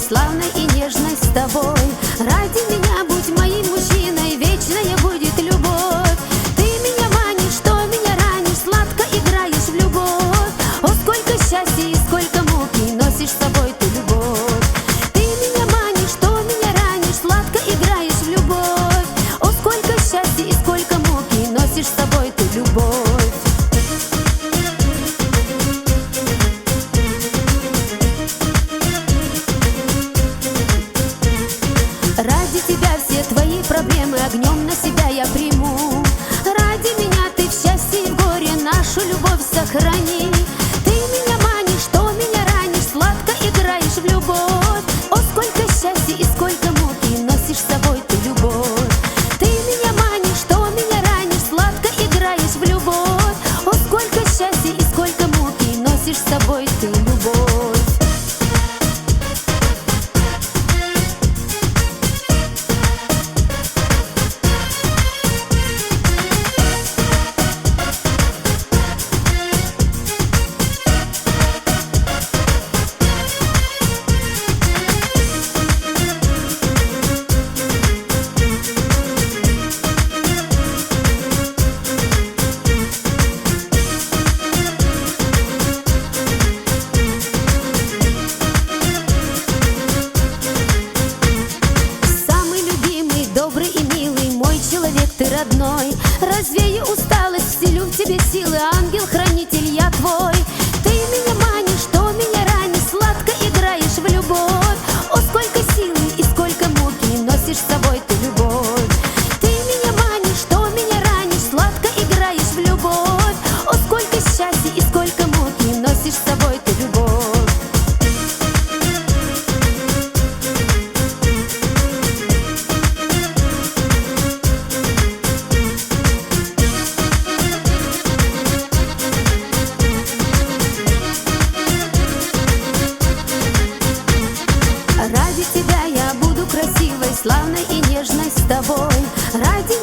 славной и нежной с тобой. Ради меня будь моим мужчиной, вечная будет любовь. Ты меня манишь, что меня ранишь, сладко играешь в любовь. О, сколько счастья и сколько муки носишь с собой ты любовь. Ты меня манишь, что меня ранишь, сладко играешь в любовь. О, сколько счастья и сколько муки носишь с собой ты любовь. Ради тебя все твои проблемы огнем на себя я приму. Ради меня ты в счастье и в горе нашу любовь сохрани. Ты меня манишь, что меня ранишь, сладко играешь в любовь. О, сколько счастья и сколько муки носишь с собой ты любовь. Ты меня манишь, что меня ранишь, сладко играешь в любовь. О, сколько счастья и сколько муки носишь с собой ты любовь. Ты родной, развею усталость, вселю в тебе силы, ангел-хранитель я твой. Ты меня манишь, что меня ранишь, сладко играешь в любовь. О, сколько силы и сколько муки носишь с собой ты любовь. Ты меня манишь, что меня ранишь, сладко играешь в любовь. О, сколько счастья и сколько муки носишь с собой ты любовь. Ради тебя я буду красивой, славной и нежной с тобой. Ради